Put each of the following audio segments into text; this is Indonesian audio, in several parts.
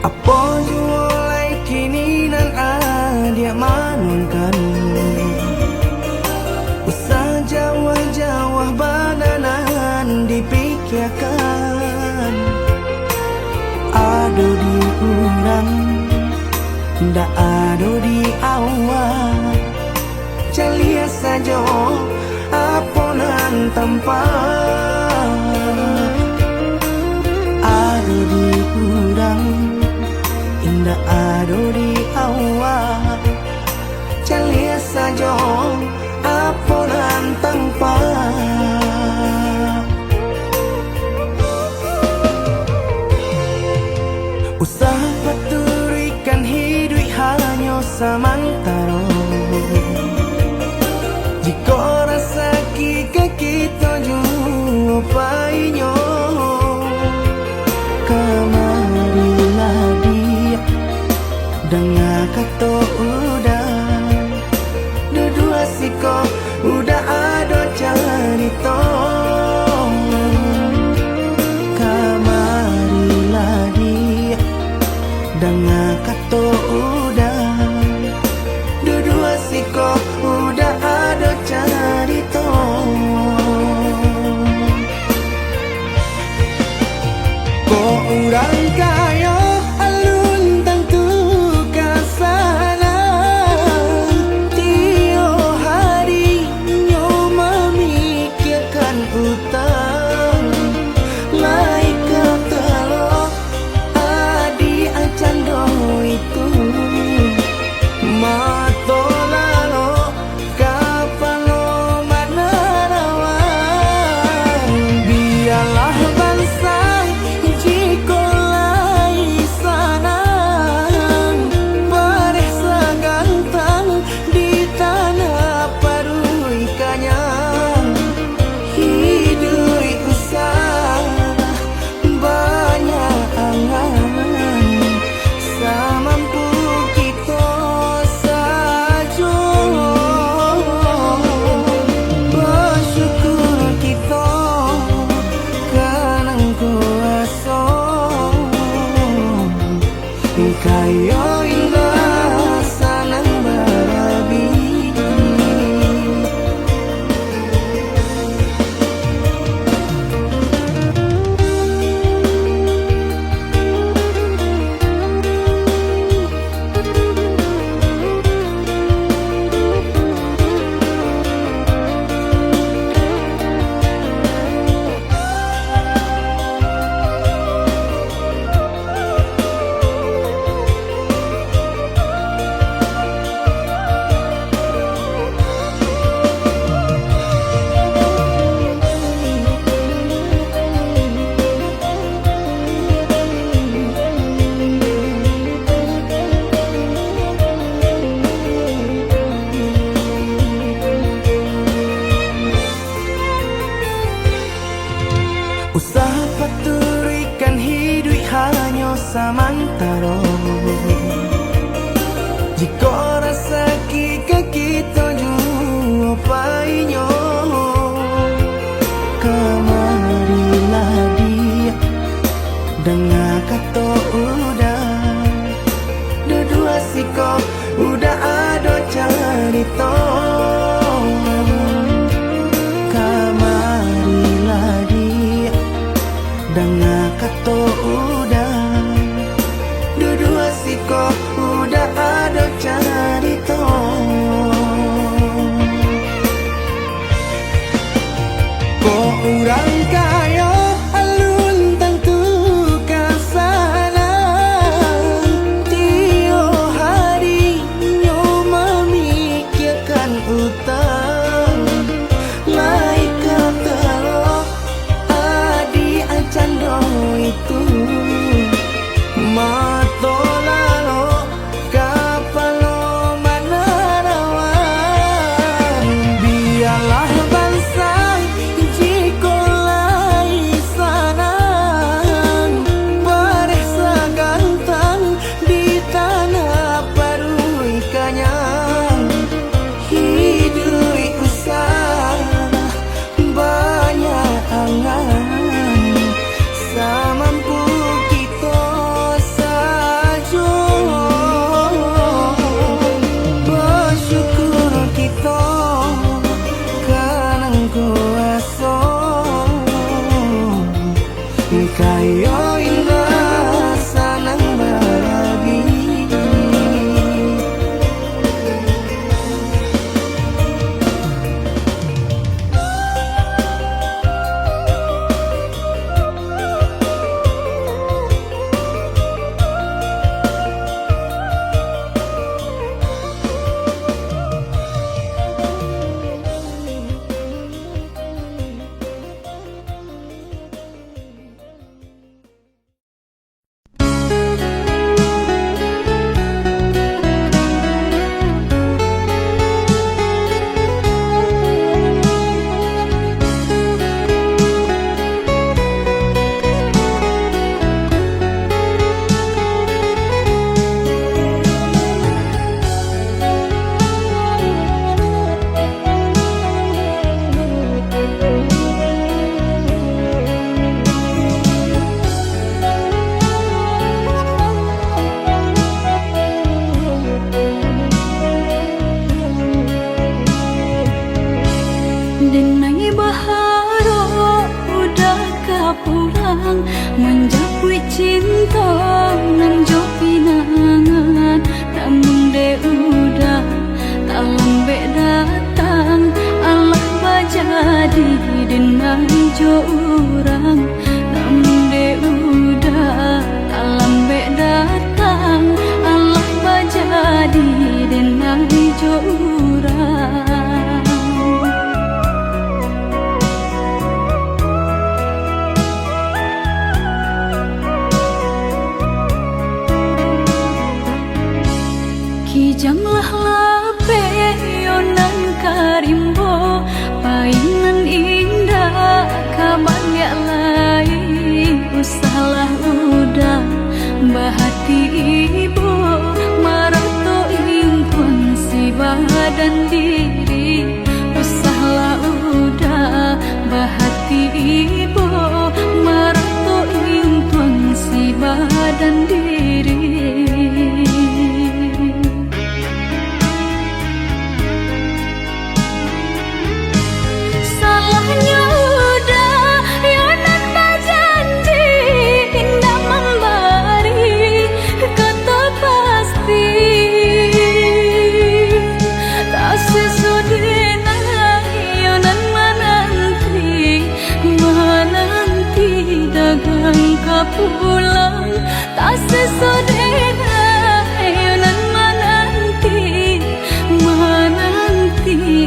Apa jualai kini nan adia manunkan usah jawah-jawah bananan dipikirkan. Ado di urang nda ado di awak, calia saja aponan tempat. Ado di urang indah ado di awak, calia saja aponan tempat. Usaha paturikan hidup hanya samantara. Jika rasa kita jumpai-nya, kamarilah dia dengan kata udah dua siko udah ada cerita. Kamarilah dia dengan kata udah dua siko udah ada cerita. Kok orang kaya alun tentu kasana, tiap hari nyo memikirkan utang. Laika telok adi acan do itu mato lalo kapalo manarawan. Biarlah bangsa jika lai sanang bareh sagantang di tanah parui kanyang. Hidup usah banyak angan, samampu kita saja. Bersyukur kita kanang kuasa kaya indah sanang barabi. Usaha paturikan hidup hanya samantara. Jika rasa kita jumpai-nya, kamarilah dia dengan kata udah dua siko udah ada cerita. Kamarilah dia dengan kata udah dua siko udah ada cerita. Kok orang kaya alun tentu kasana, tiap hari nyo memikirkan bahati ibu marato impun si badan diri usahlah udah bahati ibu marato impun si badan diri. Salahnya udah yonan bajanji indah memberi kata pasti tak sesudena yonan menanti dagang kapulang tak sesudena yonan menanti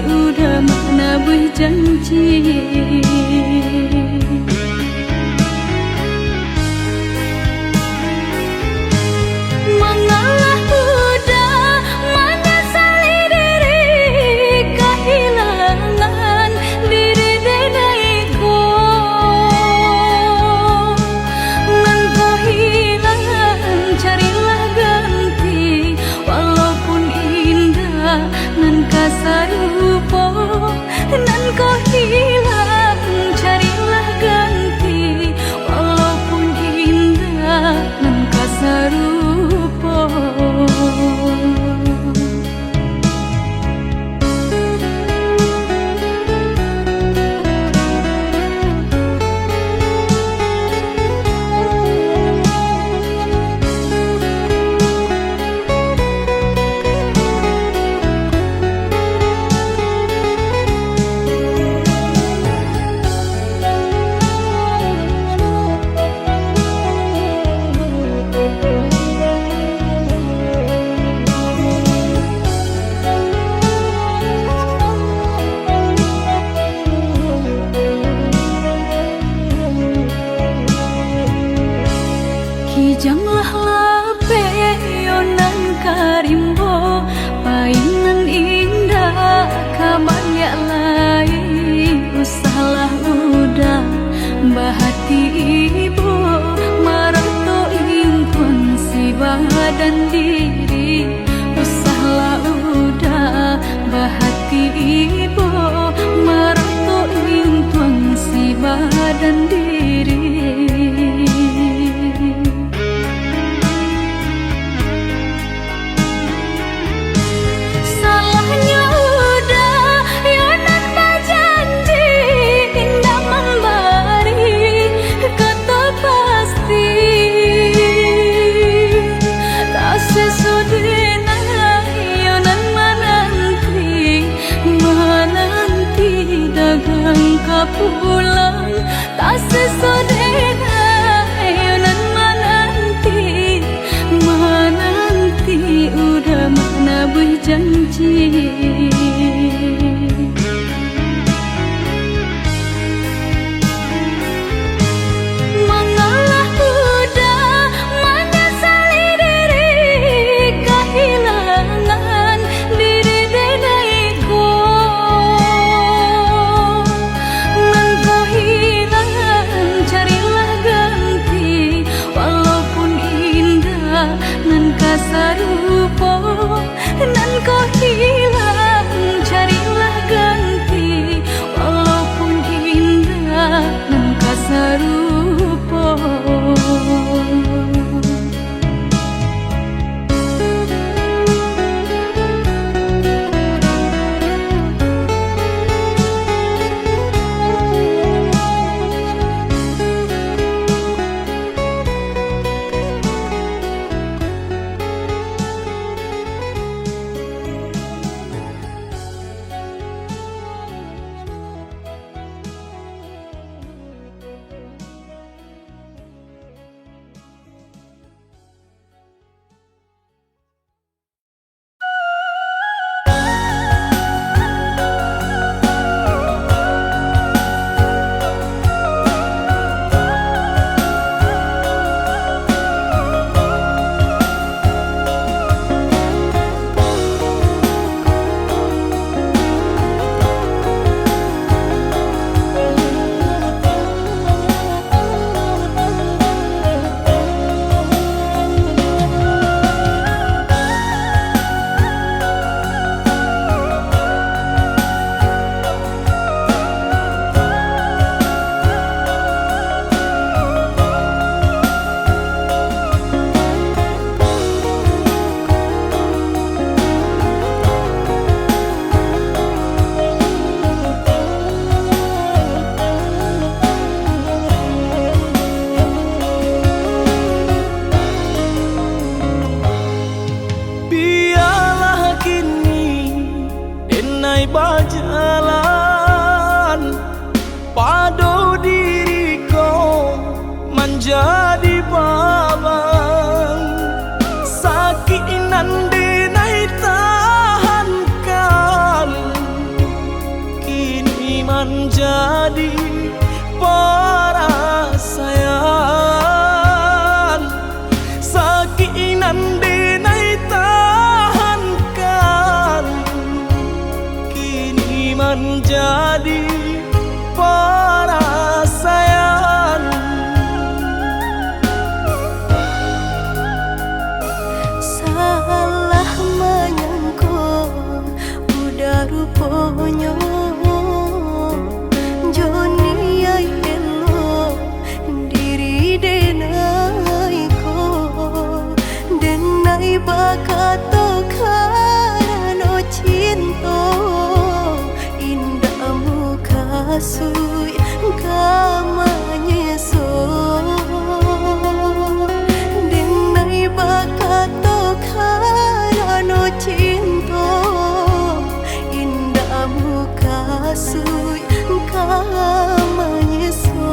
udah mana berjanji. Mengalah udah menyesali diri kehilangan diri denaiku nan kau hilang carilah ganti walaupun indah nan kasar rupa nan kau hilang carilah ganti walaupun indah nan kasar rupa. Kijanglah lape yonan karimbo painan indah kabaya lain usahlah udah bahati ibu marato impun si badan diri usahlah udah bahati ibu marato impun si badan diri. Pulang tak sesudena yonan menanti udah mana berjanji. Mengalah udah menyesali diri kehilangan diri denaiku nan kau hilang carilah ganti walaupun indah nan kasar rupa nan kau hilang jadi perasaan. Salah menyangka udah rupanya Joni ay elo diri denai ko denai bakato karano cinta indah muka sui kamanya so denai bakato karano cinta indah muka sui kamanya so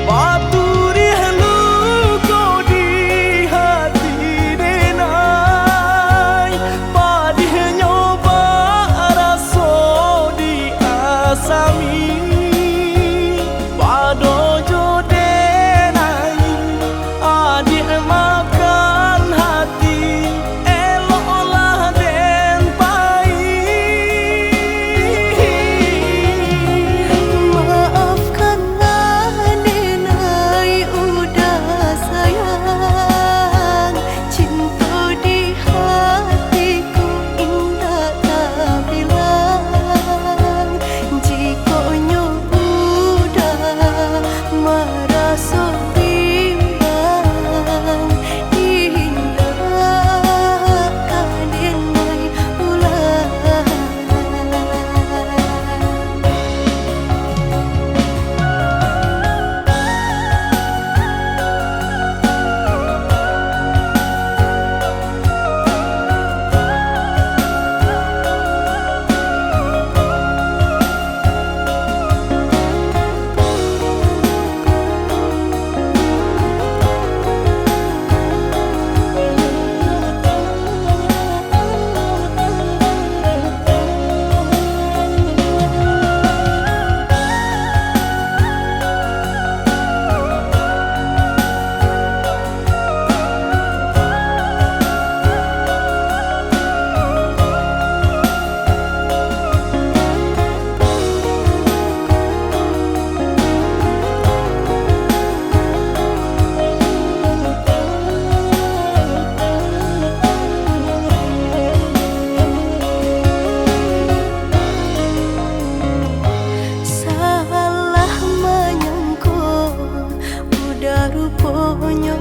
Paturi halu kau di hati denai Padih nyoba raso di asami Padojo denai adik makan hati Eloklah den pai Maafkanlah denai udah sayang Cinta di hatiku indah tak bilang Jika udah merasa bimbang Indah denai ulang Salah menyangka udah rupanya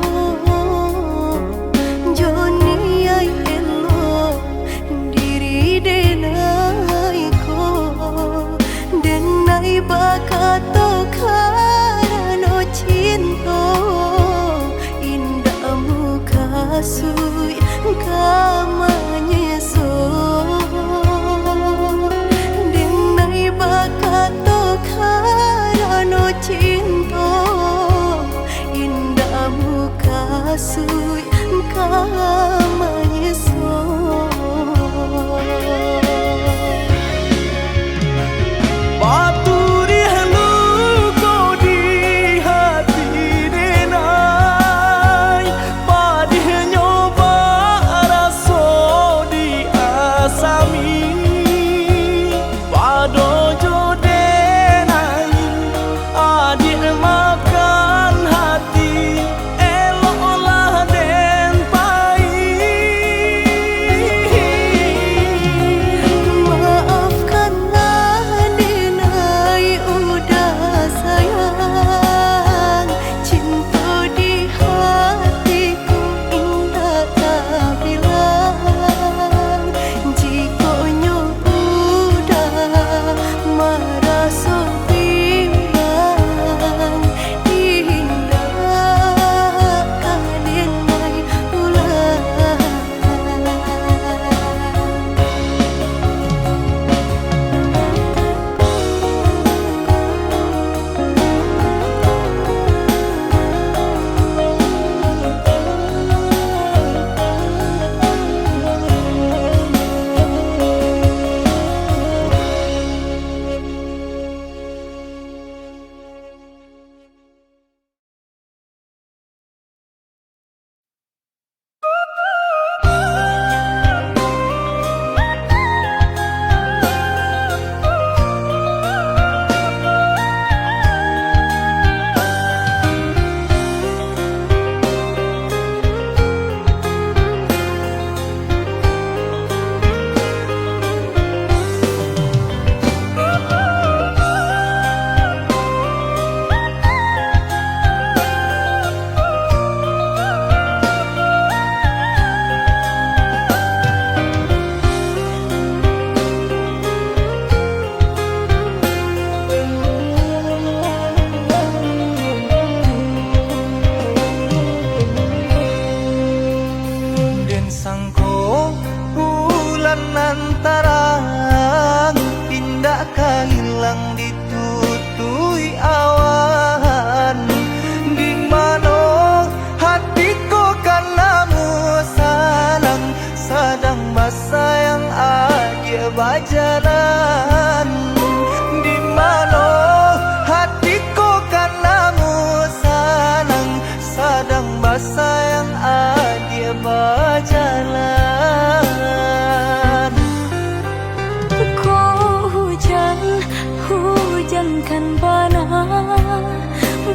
Joni ay elo diri denai ko denai bakato karano cinta indah muka sui kamanya so denai bakato karano cinta indah muka sui kamanya so Paturi halu kau di hati denai Padih nyoba raso di asami Padojo denai adik makan hati Eloklah den pai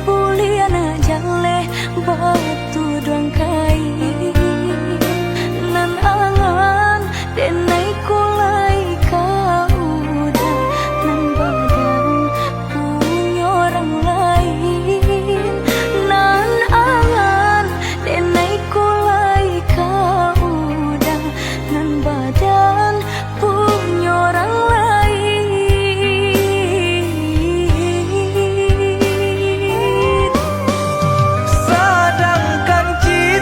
buliana jale batu doang kai nan angan denai kulai kauda nan badan punya orang lain nan angan denai kulai kauda nan badan punya orang lain. Sedangkan cinta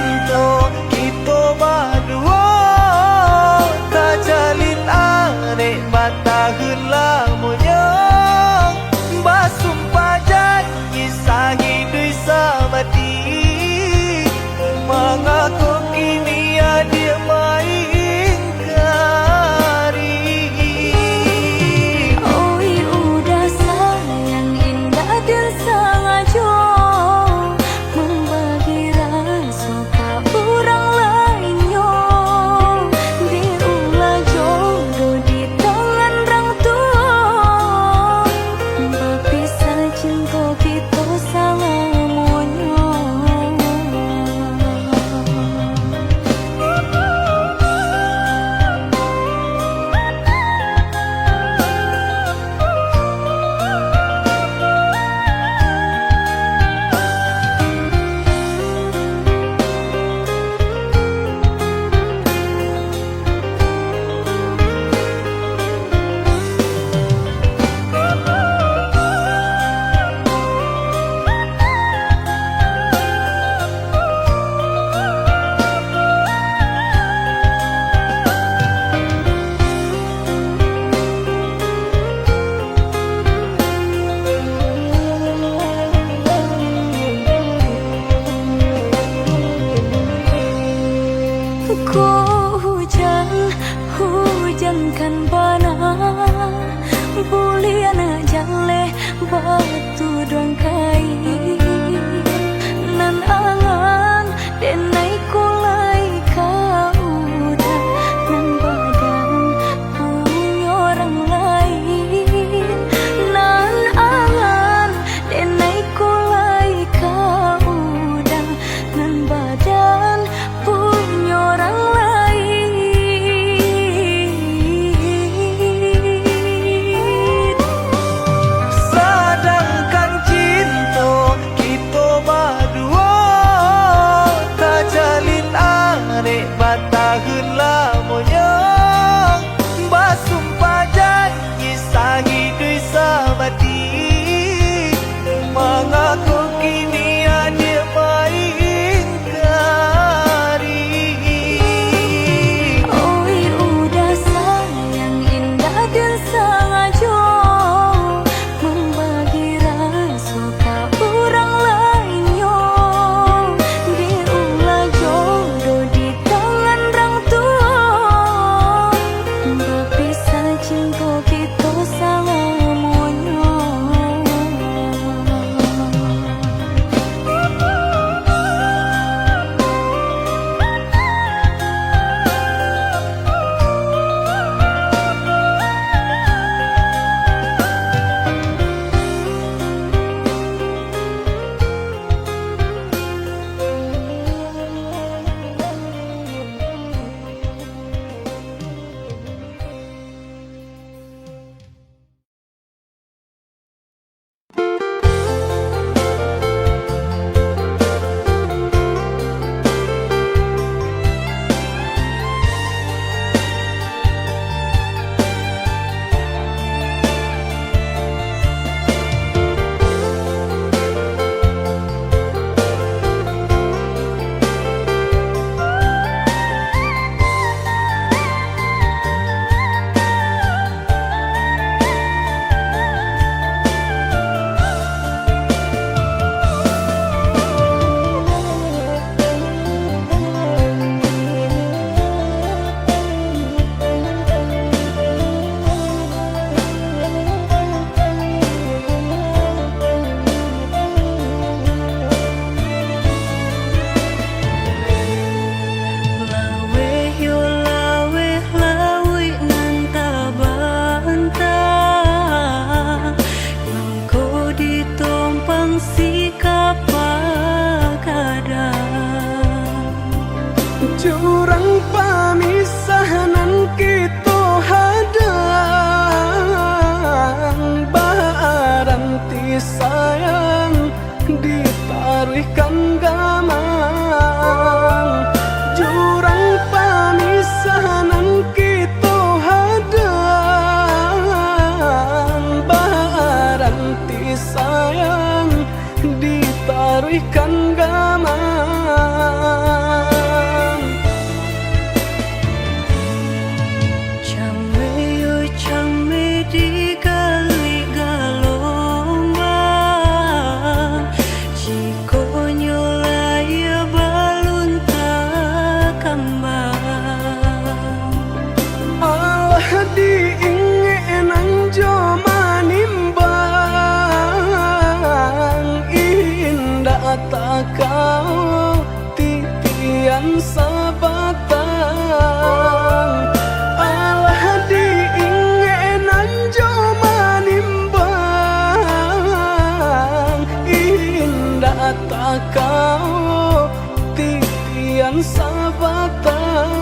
ditaruhkan gamang jurang pamisahan kita hadang baranti sayang ditaruhkan gamang Chame di kali galombang Jiko nyolaya balun tak kembang Allah diingin jo manimbang indah tak kau titian sabatang Allah diingin jo manimbang indah tak kau titian sabatang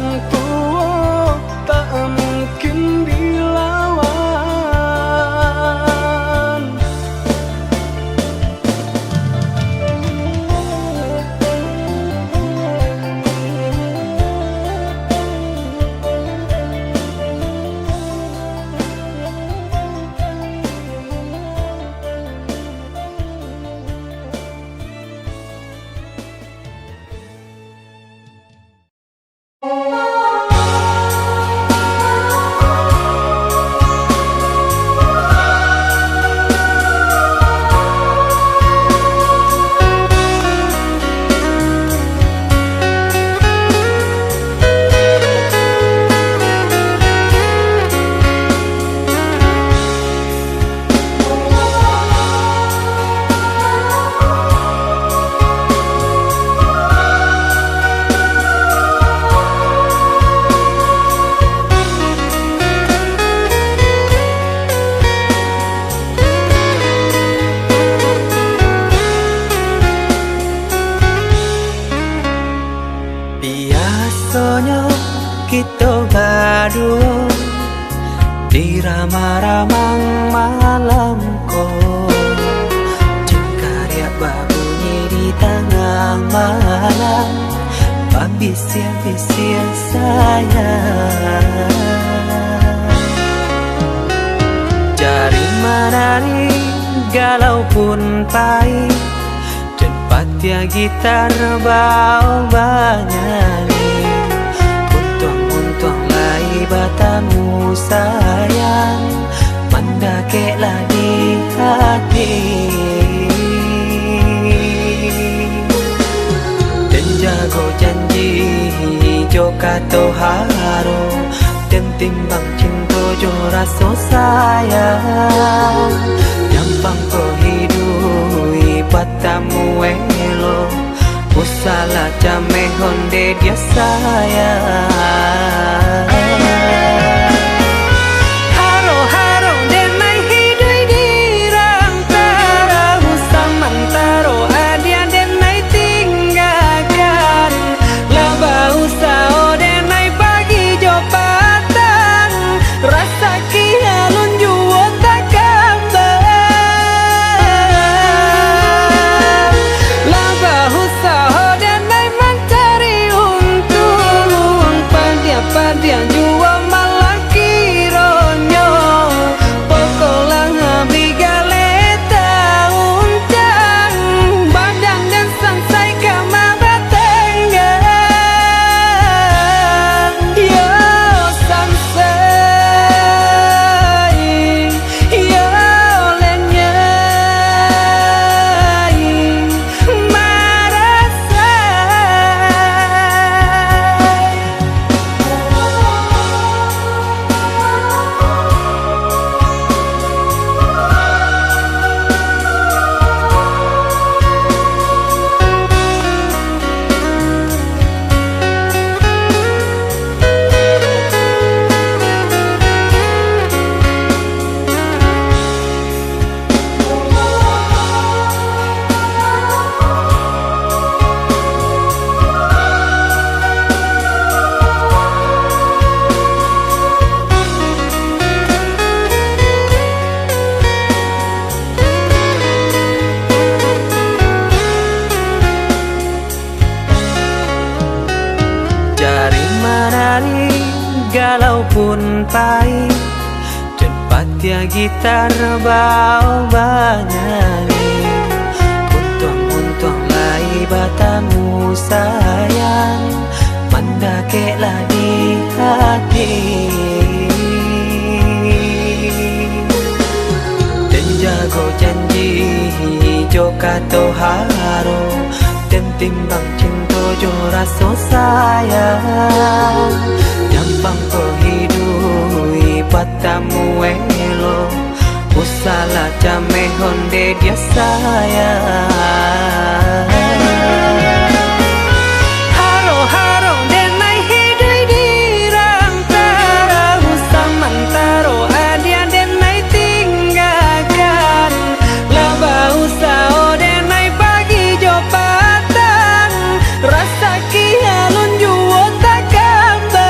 orang tua tak mungkin dilawan. Biasanya kita berdua di ramah-ramang malam ko, jengkarya babunyi di tengah malam, babisia-bisia sayang. Jari menari galau pun pahit, dan patia gitar bau banyani. Untung lai batamu sayang, mendakeklah di hati. Dan jago janji jo kato haro, dan timbang cinta jo rasa sayang. Nyampang ko hidui batamu elo, usala jame honde dia sayang. Haro-haro denai hidui di rantara, usamantaro adia denai tinggalkan. Laba usao denai bagi jopatan, rasa kialun juo tak kabar. Laba usao denai mencari untung, padian juo malah kironyo. Pokolang bigaleta uncang, badang dan sansai kama batenggang. Yo sansai, yo lenyai, marasai. Jari menari galau pun pahit, dan patia gitar bau banyani. Untung lai batamu sayang, mendakeklah di hati. Dan jago janji jo kato haro, dan timbang cinta jo rasa sayang. Nyampang ko hidui batamu elo, usala jame honde dia sayang. Haro-haro denai hidui di rantara, usamantaro adia denai tinggalkan. Laba usao denai bagi jopatan, rasa kialun juo tak kabar.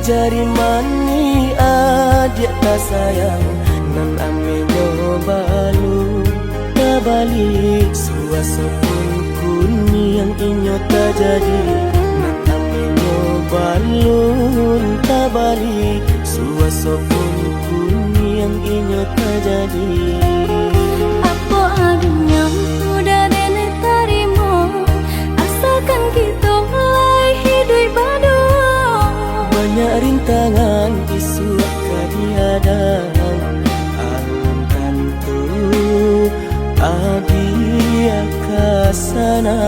jari mani adik tak sayang nan amenyo balu tabalik suasa pun kuni yang inyo tak jadi nan amenyo balun tabalik suasa pun kuni yang inyo tak jadi. Apa adanya udah nenek tarimo asalkan kita mulai hidup baru. Banyak rintangan isu kadiadang alam tentu adia kasana.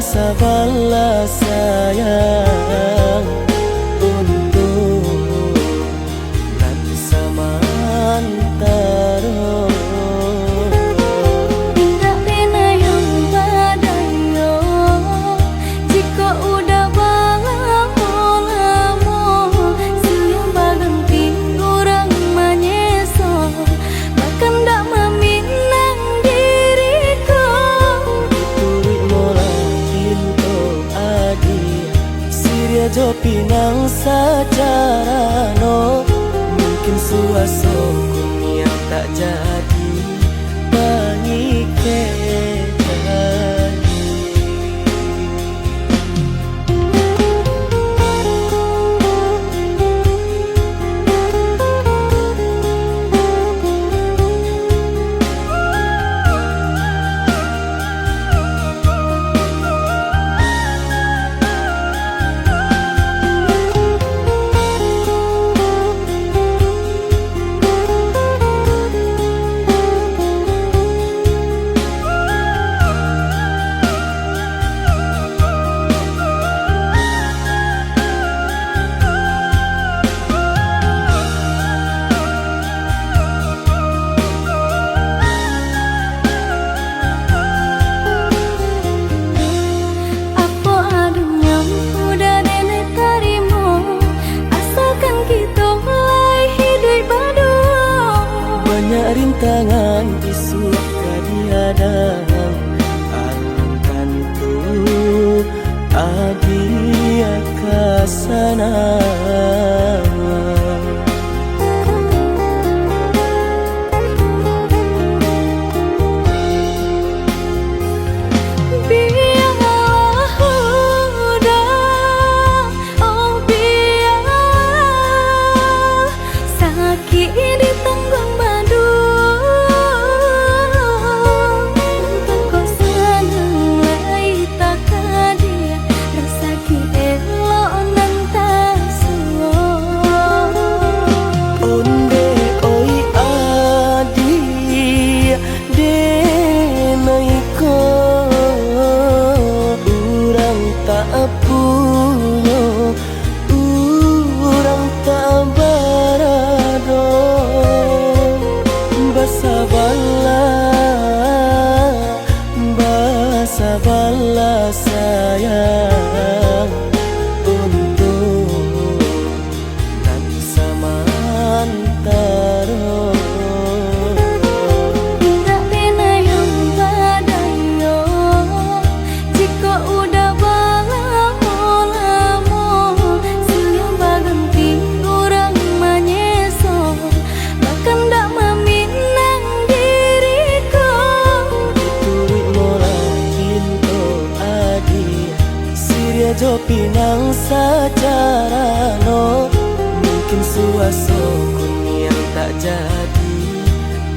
Sabarlah sayang untuk nanti samantara. Tidak pernah yang badayo jika udah lamo siang baganti orang menyeso bahkan tak meminang diriku. Turik mola Siria jo pinang secara no mungkin suaso kun yang tak jadi mengikat. Rintangan isu kadiadang alam tentu adia kasana. Sabarlah sayang untuk nanti samantara. Tidak pernah yang badayo jika udah lamo siang baganti orang menyeso bahkan tak meminang diriku. Turik mola Siria jo pinang secara no mungkin suaso kun yang tak jadi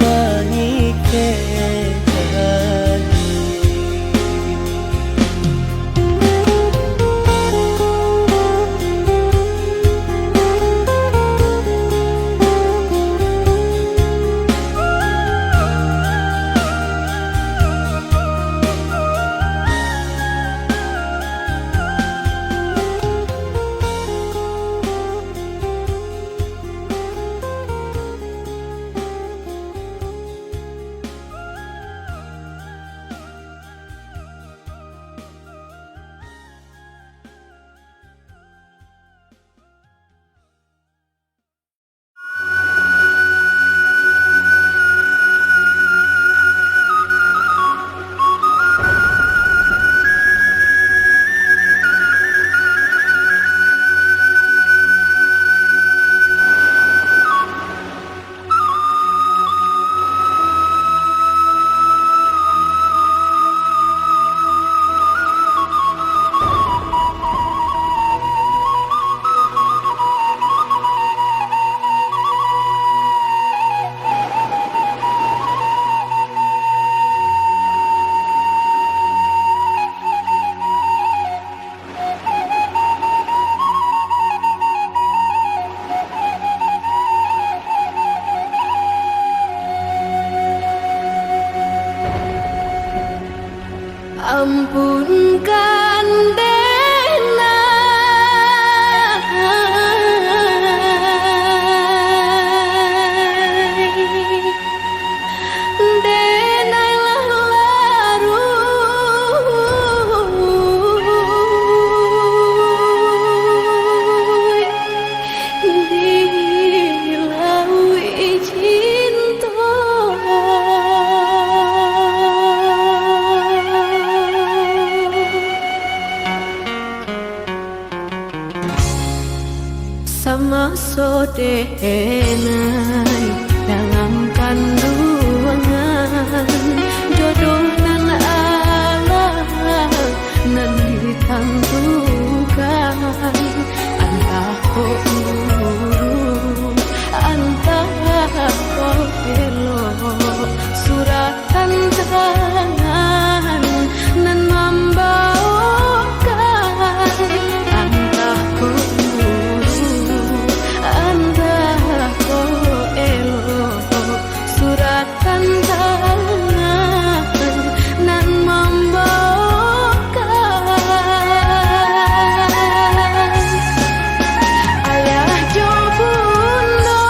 menikah. Ampunkan Denai laru dilaui cinta sama sodenai dalam kandungan jodoh nan Allah nan ditentukan antah ko uru antah ko elok suratan tangan nan membawakan antah ko suratan tangan nan membawakan ayah jo bunda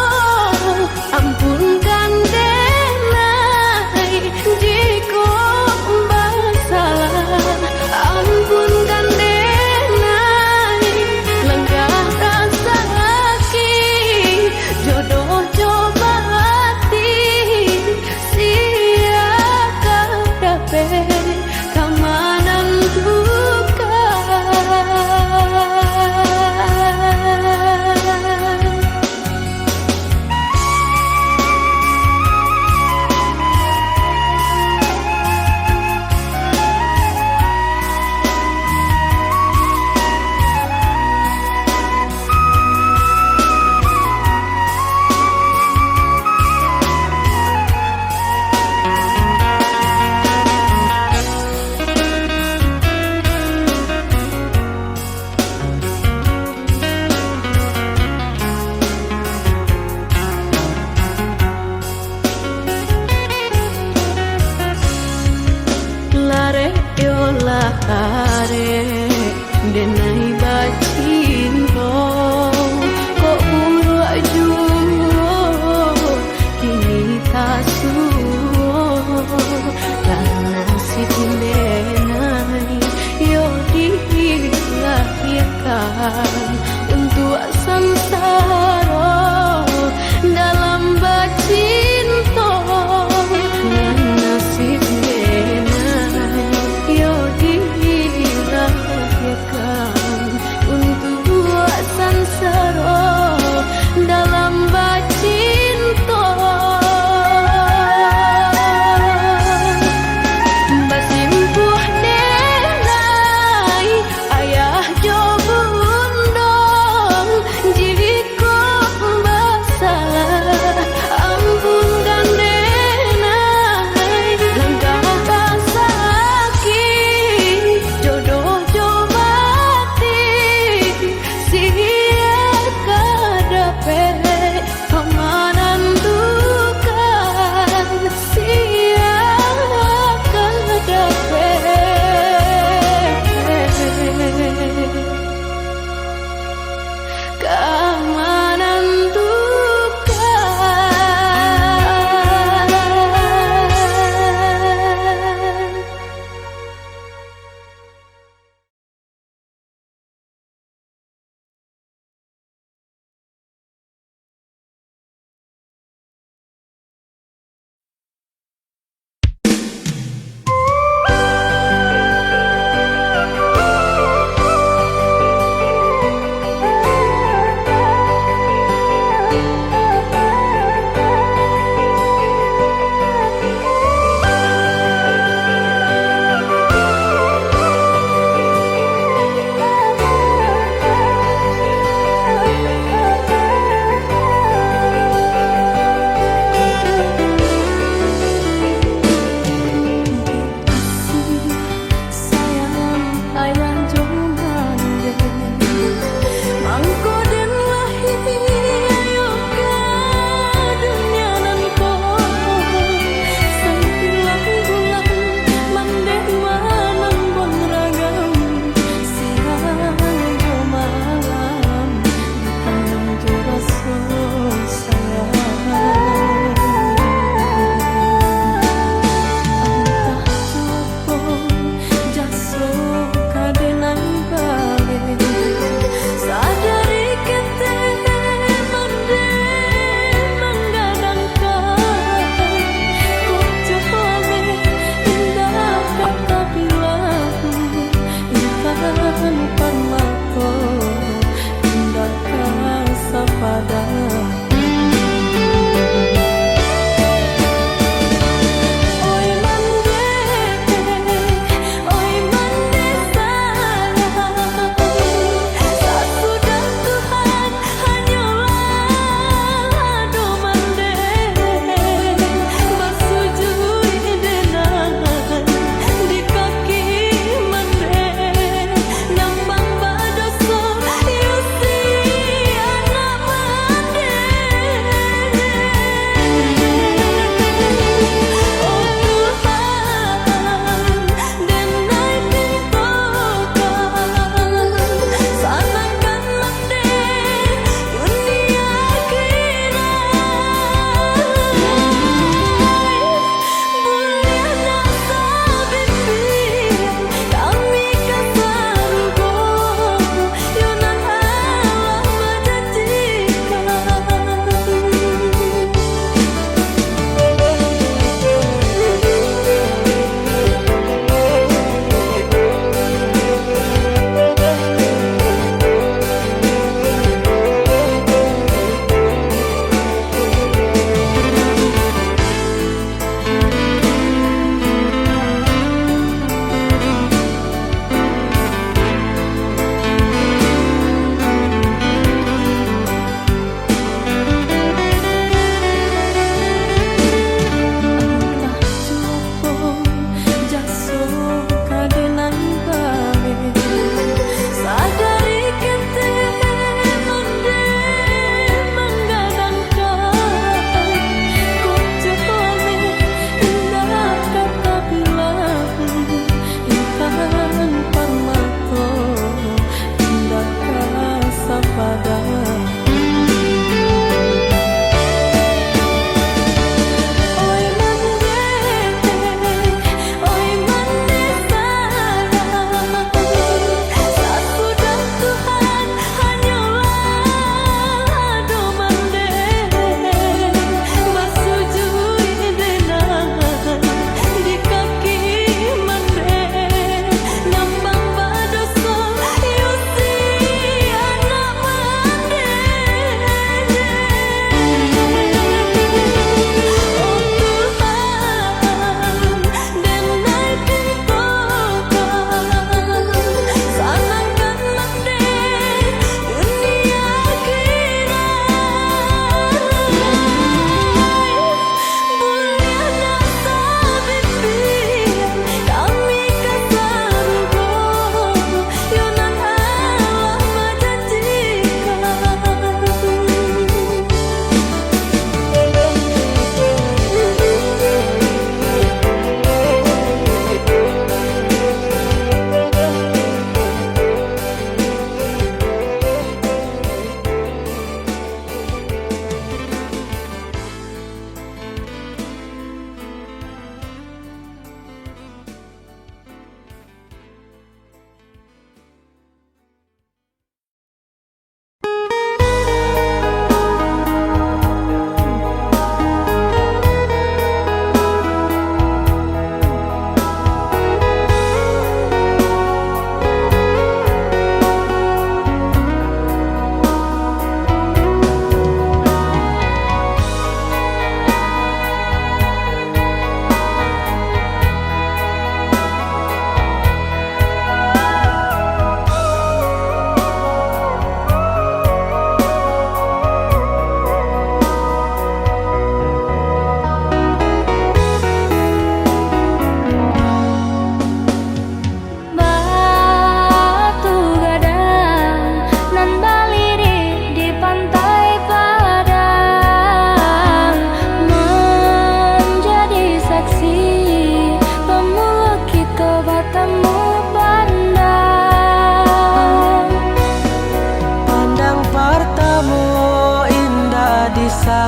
ampunkan denai jika bersalah ampunkan denai lenggah rasa sakit jodoh coba kamanan duka lare denai bacinto ko uru ajuo kini tasuo karena si denai yo dilahirkan untuk samsara dalam bacinto karena si untuk sansara dalam bacinto basimpuh denai ayah jo bunda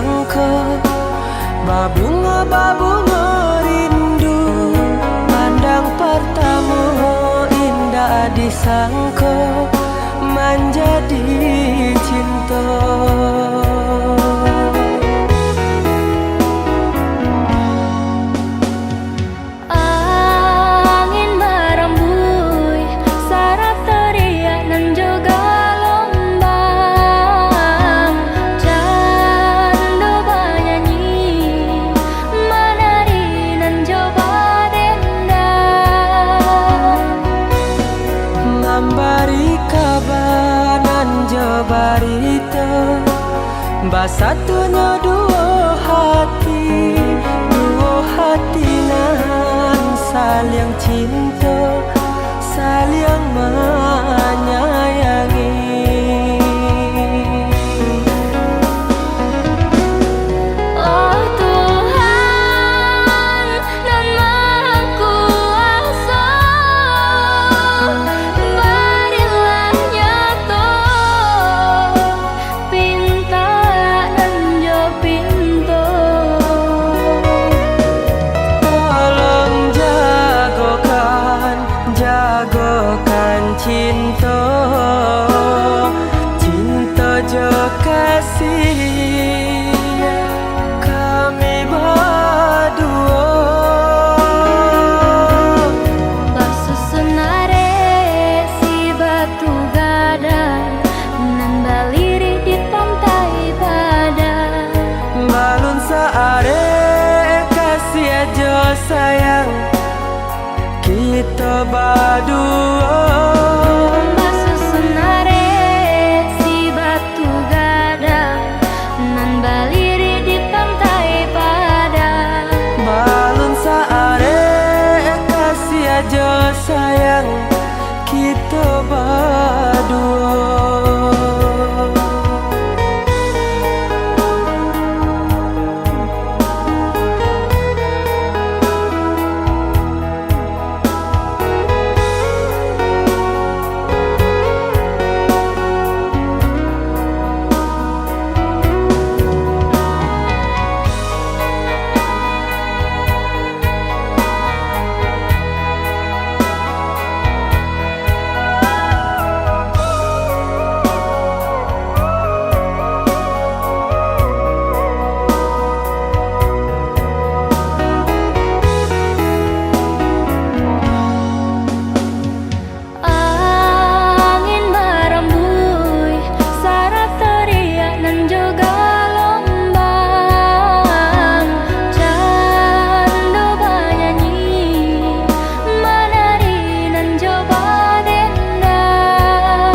disangka, babunga rindu, pandang pertama indah disangka, menjadi cinta. Angin merembui, syarat teriak dan juga lombang. Candu bernyanyi, menari dan coba dendam. Memberi kabar nan jabarita, basatunya dua hati nan saling cinta, saling menyayangi. Oh Tuhan dan Maha Kuasa, berilah nyata pinta dan jo pintu. Tolong jagokan cinta, cinta jo kasih kami berdua. Basusunare si batu gadang, nan baliri di pantai padang. Balun saare kasih aja sayang, kita berdua. Basusunare si batu gadang, nan baliri di pantai padang. Balun saare kasih aja sayang, kita berdua. Angin merembui, syarat teriak dan juga lombang. Candu bernyanyi, menari dan coba dendam.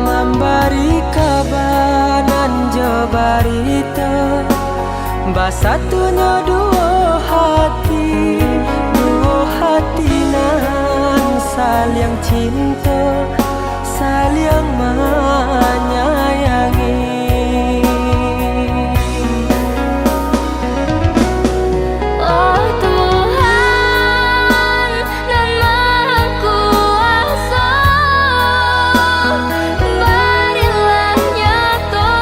Memberi kabar nan jabarita, basatunya dua hati nan saling cinta, saling menyayangi. Oh Tuhan dan Maha Kuasa, berilah nyata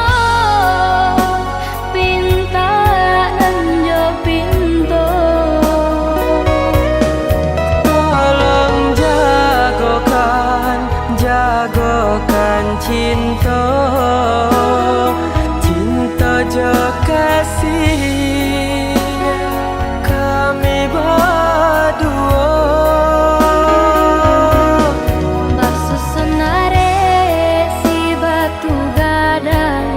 pinta dan jo pintu. Tolong jagokan cinta, cinta jo kasih kami berdua. Basusunare si batu gadang,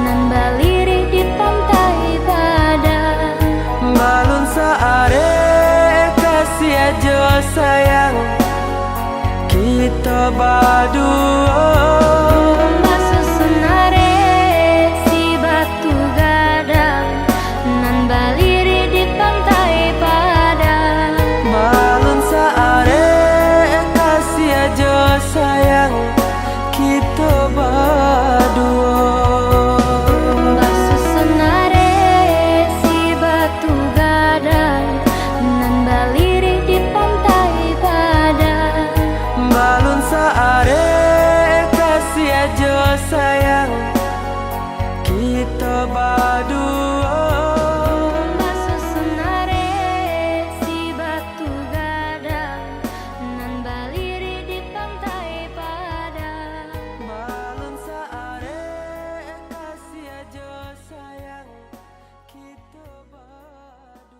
nan baliri di pantai padang. Balun saare kasih aja sayang, kita berdua. Basusunare si batu gadang, nan baliri di pantai padang. Balun saare kasih aja sayang, kita berdua. Basusunare si batu gadang, nan baliri di pantai padang. Balun saare kasih aja sayang, kita badua. Masusuna si batu gadang nan baliri di pantai Padang. Balon saare kasih aja sayang kita badua.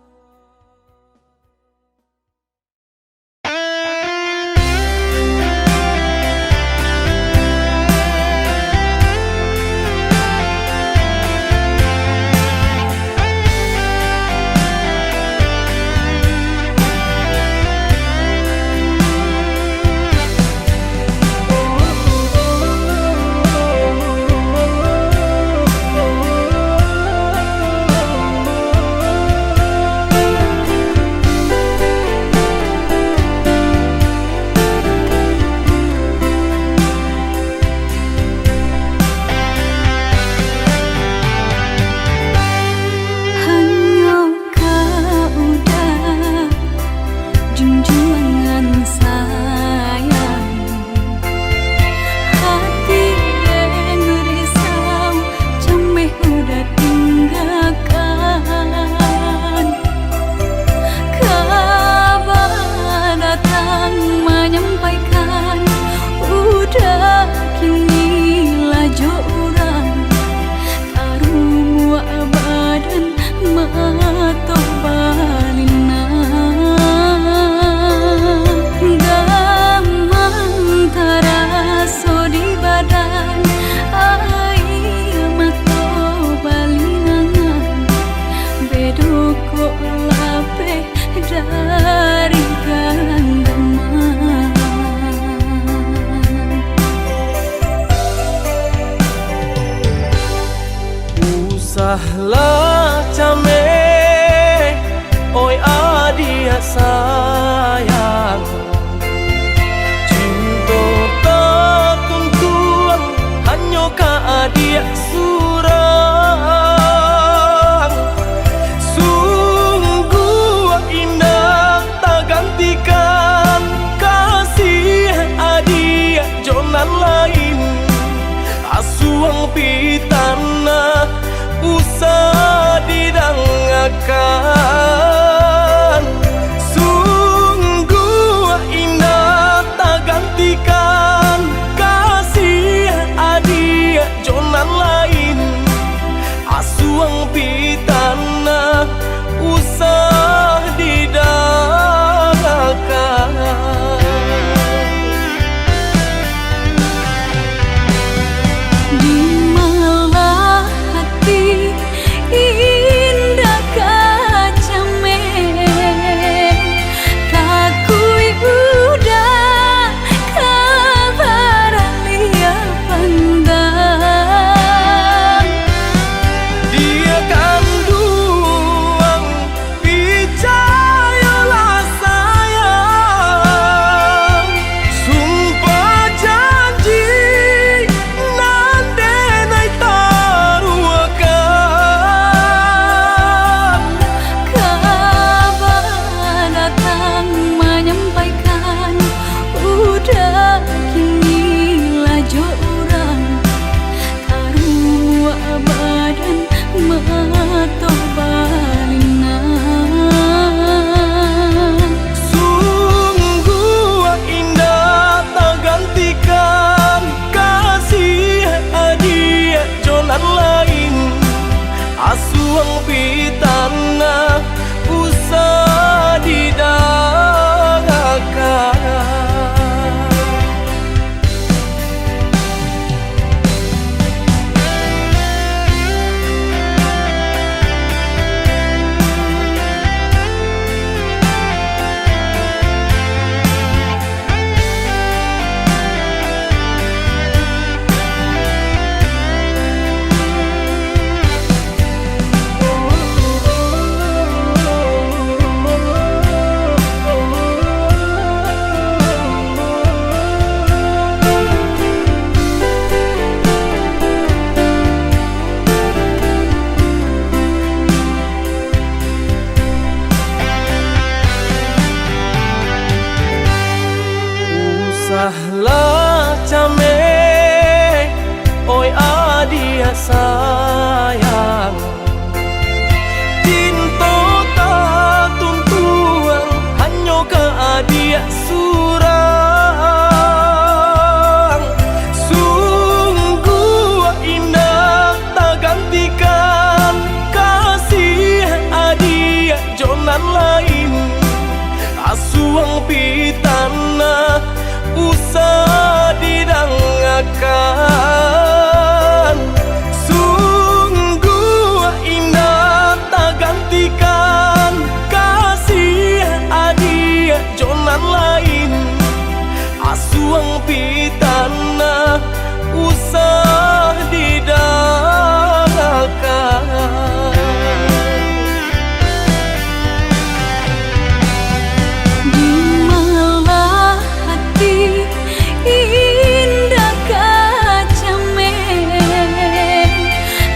Hanya kau dah junjungan sayang, hati yang risau jameh udah tinggalkan. Kabar datang menyampaikan udah kini laju orang taruh badan mato balina. Gamang taraso di badan air mato balinangan, bedoko lape dari ganggaman. Usahlah came, oi adia sayang. Cinta takun tuang, hanya ka adia surang. Sungguh indah tak gantikan kasih adia jonan lain. Asuang pitana usah didangakan. Sungguh indah tak gantikan kasih adia jonan lain. Asuang pitana usah didangakan. Di malah hati indah kacame, takui udah kabar lia pandang. Dia kan duang percayalah sayang. Sumpah janji nan denai taruhkan. Kabar datang menyampaikan udah kini laju orang taruh badan mato balina. Sungguh indah tak gantikan kasih adia jonan lain. Asuang pitana usah didangakan. Usahlah came, oi adia sayang. akan. Sungguh indah tak gantikan kasih adik jonan lain. Asuang pitana usah didangkan. Di malah hati indah kacamen,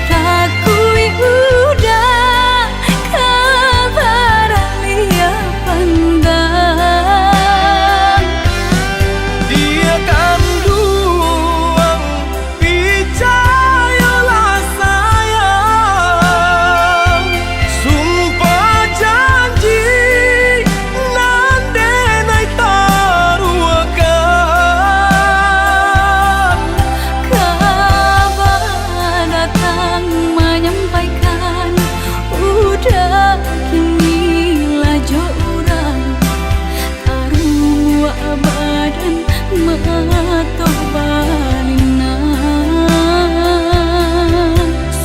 takui udah kabar lia pandang. Dia kandung percayalah sayang. Sumpah janji nandenai taruhkan. Kabar datang menyampaikan udah kinilah joran taruh badan mato balina.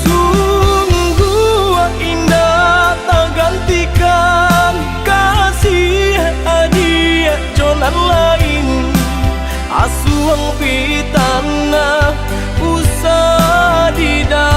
Sungguh indah tak gantikan kasih adik jonan lain. Asuang pitana usah didangkan.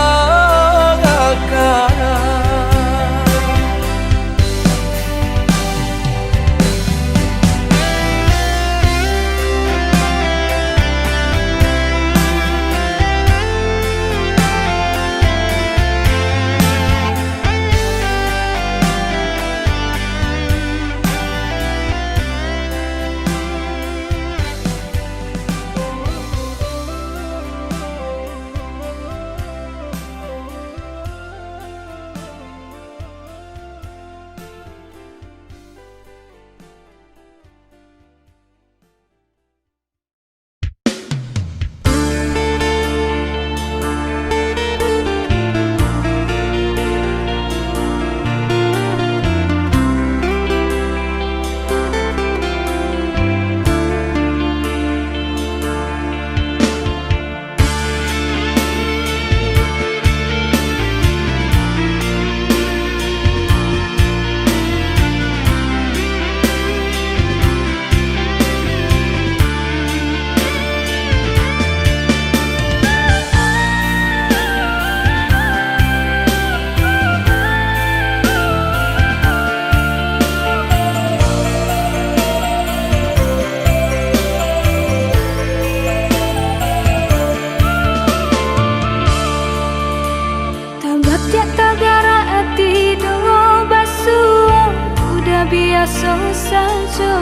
biasa saja,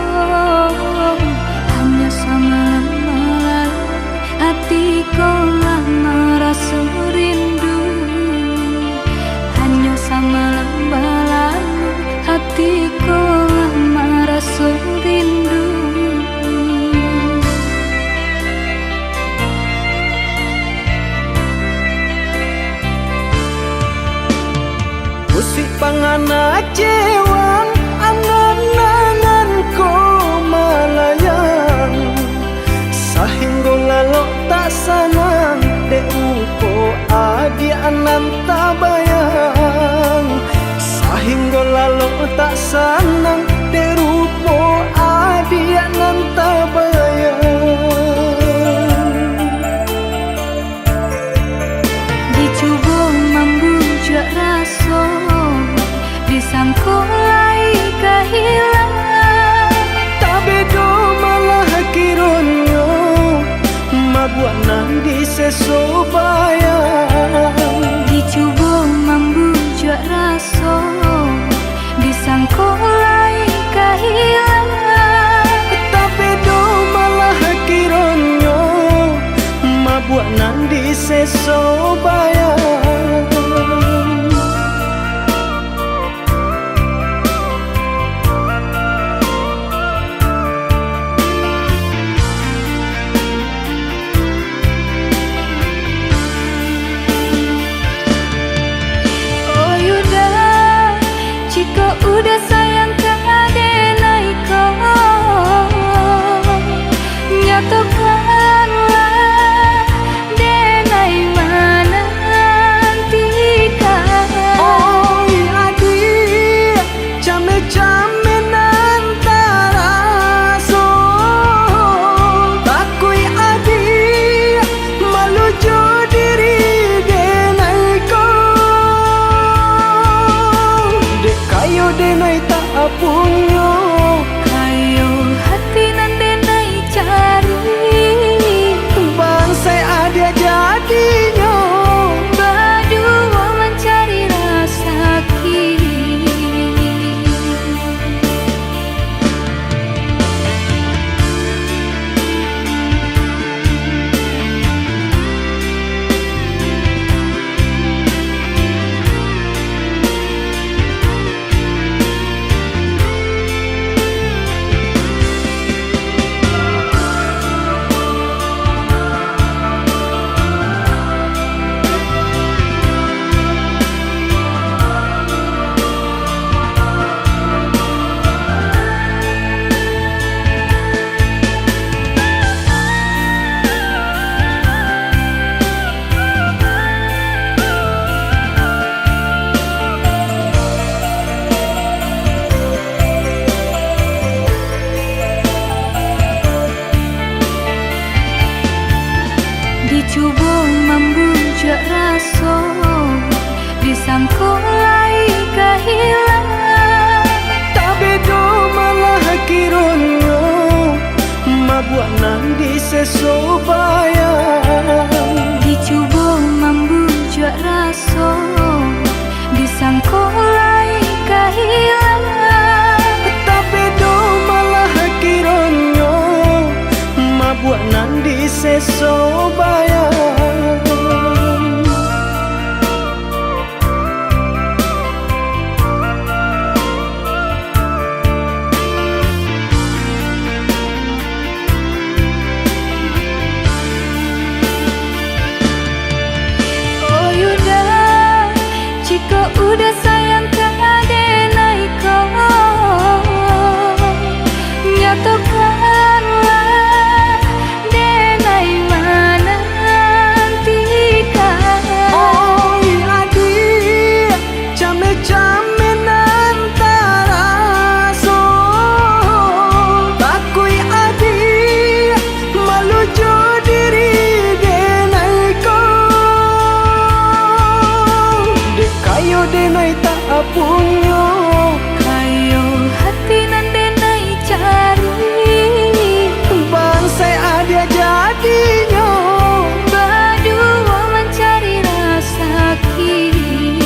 hanya sama malam hatiku lama rasa rindu, hanya sama malam hatiku lama rasa rindu. Musik pangana cewang angan-angan ko malayang, sahinggo lalo tak sanang de upo adi anan tabayang, sahinggo lalo tak sanang de rupo adi anan tabayang. Dicoba membujuk rasa, disangkulai kehilangan, tapi do malah kironyo mabuat nang disesobayang. dicoba membujuk rasa, disangkulai kehilangan, Tapi do malah kironyo mabuat nang disesobayang. oh yuda, jika udah sayang ke adenai kau, nyatakanlah dicoba membujuk rasa disangkulai kehilangan. Tapi do malah kironyo mabuak nan disesobayang. Dicoba membujuk rasa disangkulai kehilangan. Tapi do malah kironyo mabuak nan disesobayang. Udah sayang ke adenai kau, nyatakanlah denai menantikan. Oh adik, came-came antara so takui adik meluju diri denai kau. Dek kayo denai tak punyo, Kayo hati nan denai cari, bangsai adia jadinya. berdua mencari rasa kini.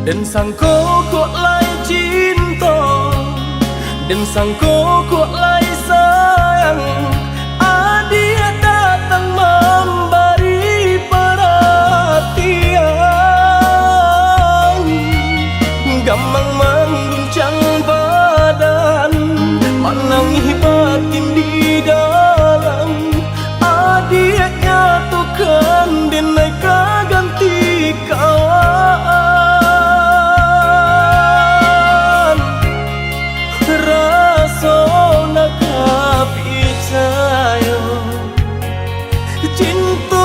Dan sangko kok lai cinta, dan sangko kok lai sayang. Dia datang memberi perhatian, gampang mengguncang badan, menangis batin di dalam. Dia nyatukan dan naik ganti kawan. Rasa nak percaya cinta